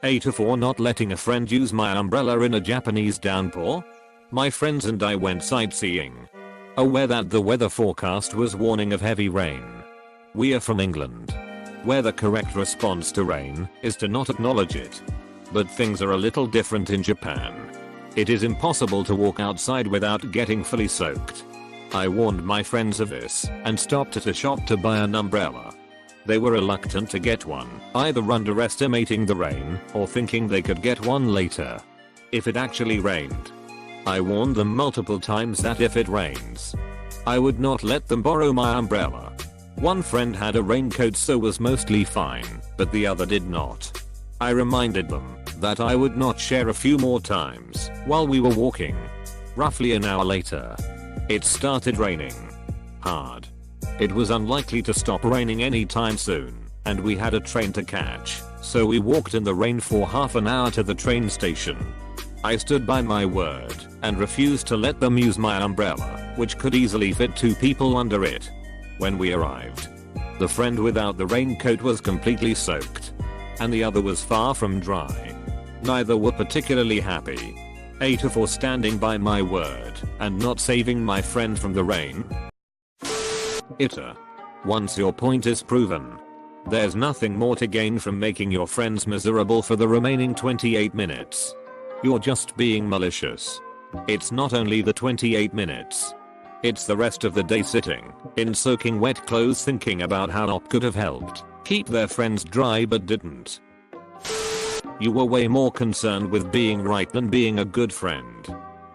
AITA for not letting a friend use my umbrella in a Japanese downpour. My friends and I went sightseeing, aware that the weather forecast was warning of heavy rain. We are from England, where the correct response to rain is to not acknowledge it. But things are a little different in Japan. It is impossible to walk outside without getting fully soaked. I warned my friends of this and stopped at a shop to buy an umbrella. They were reluctant to get one, either underestimating the rain or thinking they could get one later if it actually rained. I warned them multiple times that if it rains, I would not let them borrow my umbrella. One friend had a raincoat so was mostly fine, but the other did not. I reminded them that I would not share a few more times while we were walking. Roughly an hour later, it started raining hard. It was unlikely to stop raining anytime soon, and we had a train to catch, so we walked in the rain for half an hour to the train station. I stood by my word and refused to let them use my umbrella, which could easily fit 2 people under it. When we arrived, the friend without the raincoat was completely soaked, and the other was far from dry. Neither were particularly happy. AITA for standing by my word and not saving my friend from the rain. AITA. Once your point is proven, there's nothing more to gain from making your friends miserable for the remaining 28 minutes. You're just being malicious. It's not only the 28 minutes. It's the rest of the day sitting in soaking wet clothes thinking about how OP could have helped keep their friends dry but didn't. You were way more concerned with being right than being a good friend.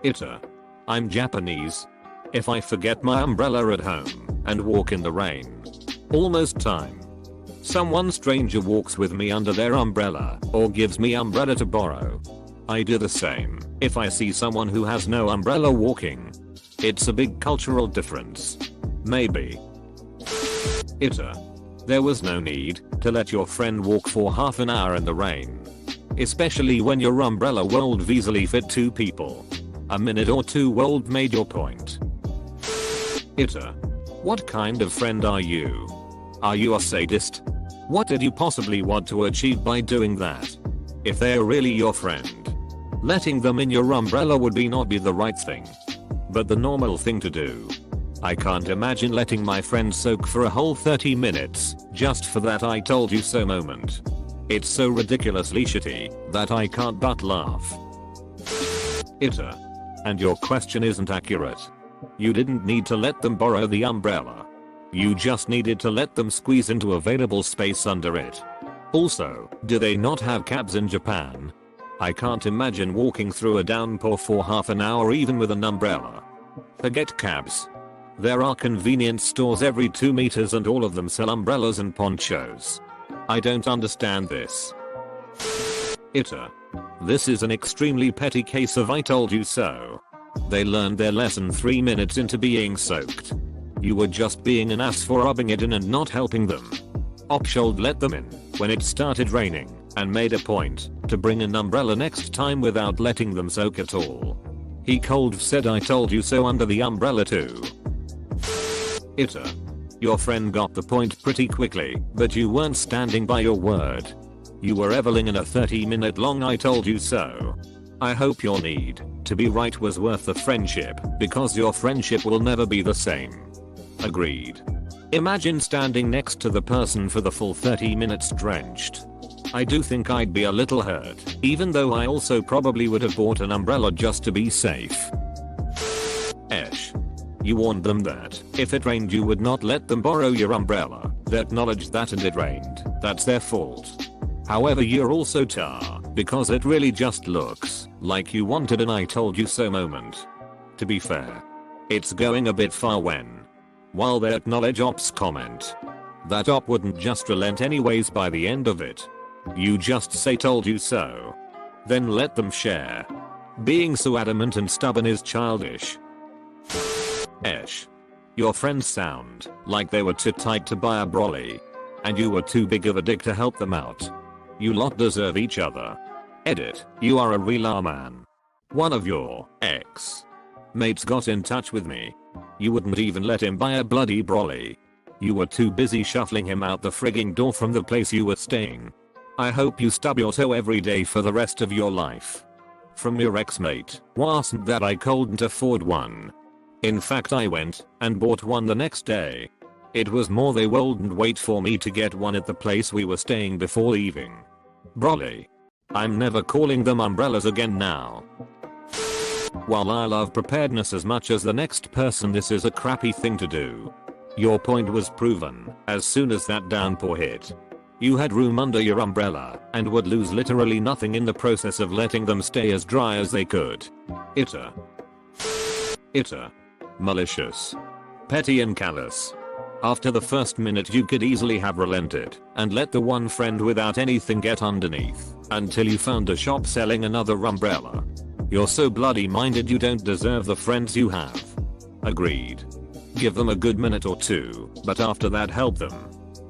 AITA. I'm Japanese. If I forget my umbrella at home and walk in the rain, almost time someone stranger walks with me under their umbrella or gives me umbrella to borrow, I do the same if I see someone who has no umbrella walking. It's a big cultural difference. Maybe. AITA. There was no need to let your friend walk for half an hour in the rain, especially when your umbrella would easily fit 2 people. A minute or 2 would made your point. AITA. What kind of friend are you? Are you a sadist? What did you possibly want to achieve by doing that? If they're really your friend, letting them in your umbrella would not be the right thing, but the normal thing to do. I can't imagine letting my friend soak for a whole 30 minutes just for that I told you so moment. It's so ridiculously shitty that I can't but laugh. AITA. And your question isn't accurate. You didn't need to let them borrow the umbrella. You just needed to let them squeeze into available space under it. Also, do they not have cabs in Japan? I can't imagine walking through a downpour for half an hour even with an umbrella. Forget cabs. There are convenience stores every 2 meters and all of them sell umbrellas and ponchos. I don't understand this. AITA. This is an extremely petty case of I told you so. They learned their lesson 3 minutes into being soaked. You were just being an ass for rubbing it in and not helping them. OP should let them in when it started raining and made a point to bring an umbrella next time without letting them soak at all. He cold said I told you so under the umbrella too. AITA. Your friend got the point pretty quickly, but you weren't standing by your word. You were reveling in a 30-minute long I told you so. I hope your need to be right was worth the friendship, because your friendship will never be the same. Agreed. Imagine standing next to the person for the full 30 minutes drenched. I do think I'd be a little hurt, even though I also probably would have bought an umbrella just to be safe. Esh. You warned them that if it rained you would not let them borrow your umbrella. They acknowledged that and it rained. That's their fault. However, you're also tar, because it really just looks like you wanted an I told you so moment. To be fair, it's going a bit far when, while they acknowledge OP's comment, that OP wouldn't just relent anyways by the end of it. You just say told you so, then let them share. Being so adamant and stubborn is childish. Esh. Your friends sound like they were too tight to buy a brolly, and you were too big of a dick to help them out. You lot deserve each other. Edit. You are a real man. One of your ex-mates got in touch with me. You wouldn't even let him buy a bloody brolly. You were too busy shuffling him out the frigging door from the place you were staying. I hope you stub your toe every day for the rest of your life. From your ex-mate. Wasn't that I couldn't afford one. In fact I went and bought one the next day. It was more they wouldn't wait for me to get one at the place we were staying before leaving. Broly. I'm never calling them umbrellas again now. While I love preparedness as much as the next person, this is a crappy thing to do. Your point was proven as soon as that downpour hit. You had room under your umbrella and would lose literally nothing in the process of letting them stay as dry as they could. AITA. Malicious. Petty and callous. After the first minute you could easily have relented and let the one friend without anything get underneath until you found a shop selling another umbrella. You're so bloody minded you don't deserve the friends you have. Agreed. Give them a good minute or two, but after that help them.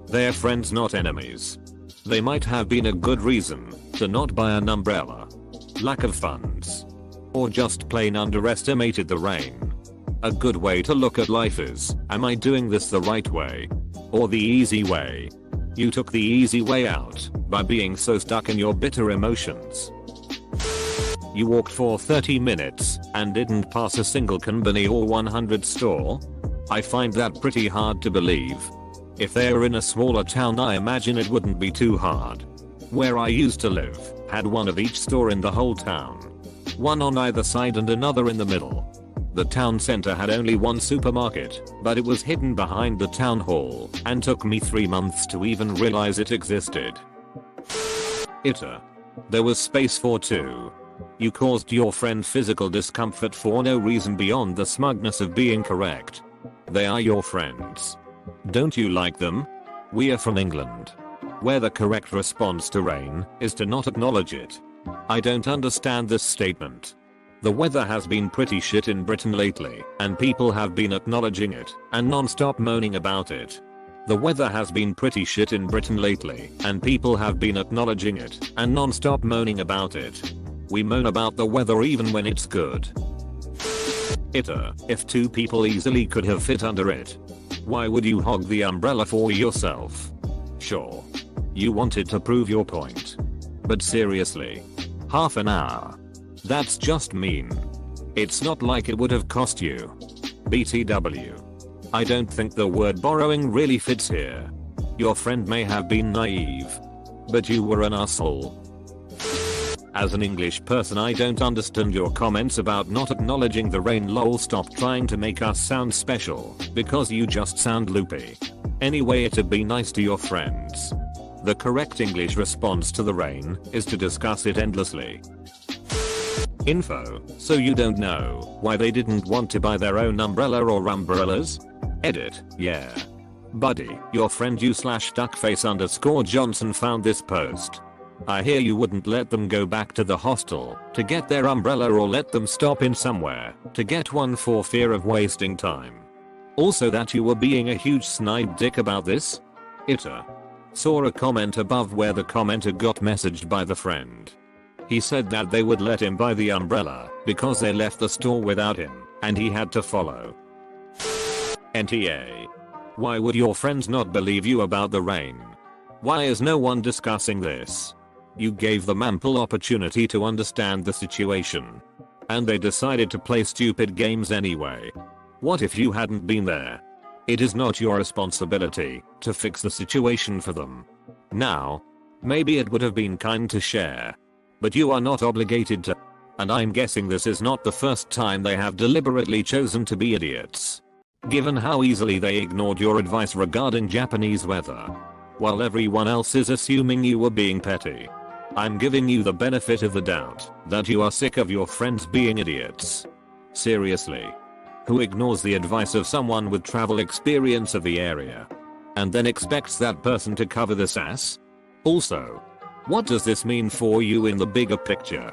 They're friends, not enemies. They might have been a good reason to not buy an umbrella. Lack of funds. Or just plain underestimated the rain. A good way to look at life is, am I doing this the right way? Or the easy way? You took the easy way out by being so stuck in your bitter emotions. You walked for 30 minutes and didn't pass a single convenience or 100 store? I find that pretty hard to believe. If they're in a smaller town I imagine it wouldn't be too hard. Where I used to live had one of each store in the whole town. One on either side and another in the middle. The town center had only one supermarket, but it was hidden behind the town hall and took me 3 months to even realize it existed. AITA. There was space for two. You caused your friend physical discomfort for no reason beyond the smugness of being correct. They are your friends. Don't you like them? We are from England, where the correct response to rain is to not acknowledge it. I don't understand this statement. The weather has been pretty shit in Britain lately, and people have been acknowledging it and non-stop moaning about it. The weather has been pretty shit in Britain lately, and people have been acknowledging it and non-stop moaning about it. We moan about the weather even when it's good. AITA. If two people easily could have fit under it, why would you hog the umbrella for yourself? Sure. You wanted to prove your point. But seriously. Half an hour? That's just mean. It's not like it would have cost you. BTW. I don't think the word borrowing really fits here. Your friend may have been naive, but you were an asshole. As an English person I don't understand your comments about not acknowledging the rain. Lol, stop trying to make us sound special, because you just sound loopy. Anyway, it'd be nice to your friends. The correct English response to the rain is to discuss it endlessly. Info. So you don't know why they didn't want to buy their own umbrella or umbrellas? Edit. Yeah. Buddy, your friend you/duckface_Johnson found this post. I hear you wouldn't let them go back to the hostel to get their umbrella or let them stop in somewhere to get one for fear of wasting time. Also that you were being a huge snide dick about this? AITA. Saw a comment above where the commenter got messaged by the friend. He said that they would let him buy the umbrella because they left the store without him and he had to follow. NTA. Why would your friends not believe you about the rain? Why is no one discussing this? You gave them ample opportunity to understand the situation. And they decided to play stupid games anyway. What if you hadn't been there? It is not your responsibility to fix the situation for them. Now, maybe it would have been kind to share. But you are not obligated to. And I'm guessing this is not the first time they have deliberately chosen to be idiots. Given how easily they ignored your advice regarding Japanese weather, while everyone else is assuming you were being petty. I'm giving you the benefit of the doubt that you are sick of your friends being idiots. Seriously. Who ignores the advice of someone with travel experience of the area and then expects that person to cover this ass? Also, what does this mean for you in the bigger picture?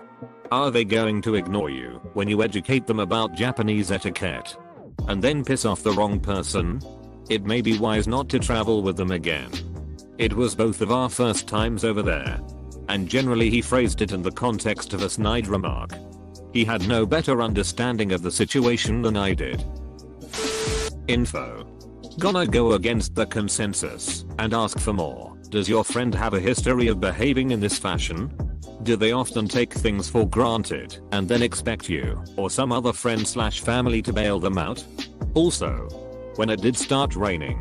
Are they going to ignore you when you educate them about Japanese etiquette and then piss off the wrong person? It may be wise not to travel with them again. It was both of our first times over there. And generally he phrased it in the context of a snide remark. He had no better understanding of the situation than I did. Info. Gonna go against the consensus and ask for more. Does your friend have a history of behaving in this fashion? Do they often take things for granted and then expect you or some other friend/family to bail them out? Also, when it did start raining,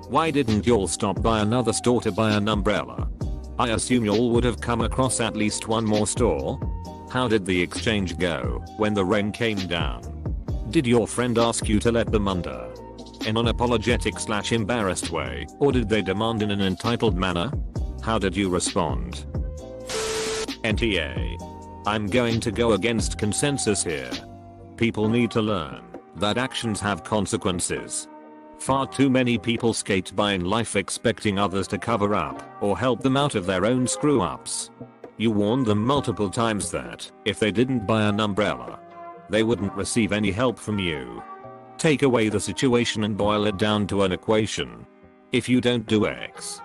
why didn't y'all stop by another store to buy an umbrella? I assume y'all would have come across at least one more store. How did the exchange go when the rain came down? Did your friend ask you to let them under in an apologetic/embarrassed way, or did they demand in an entitled manner? How did you respond? NTA. I'm going to go against consensus here. People need to learn that actions have consequences. Far too many people skate by in life expecting others to cover up or help them out of their own screw-ups. You warned them multiple times that if they didn't buy an umbrella, they wouldn't receive any help from you. Take away the situation and boil it down to an equation. If you don't do X,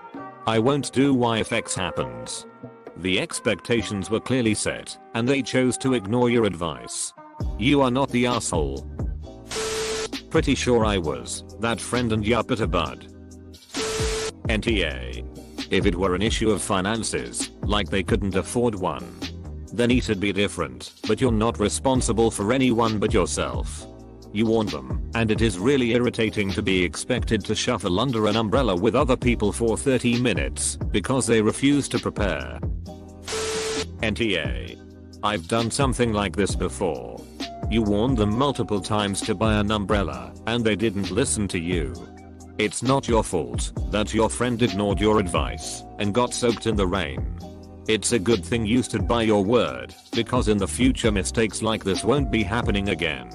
I won't do Y if X happens. The expectations were clearly set, and they chose to ignore your advice. You are not the asshole. Pretty sure I was that friend and yup at a bud. NTA. If it were an issue of finances, like they couldn't afford one, then it'd be different, but you're not responsible for anyone but yourself. You warned them, and it is really irritating to be expected to shuffle under an umbrella with other people for 30 minutes because they refuse to prepare. NTA. I've done something like this before. You warned them multiple times to buy an umbrella, and they didn't listen to you. It's not your fault that your friend ignored your advice and got soaked in the rain. It's a good thing you stood by your word, because in the future mistakes like this won't be happening again.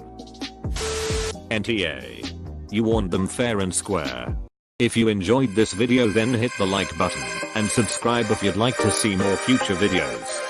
NTA. You warned them fair and square. If you enjoyed this video, then hit the like button and subscribe if you'd like to see more future videos.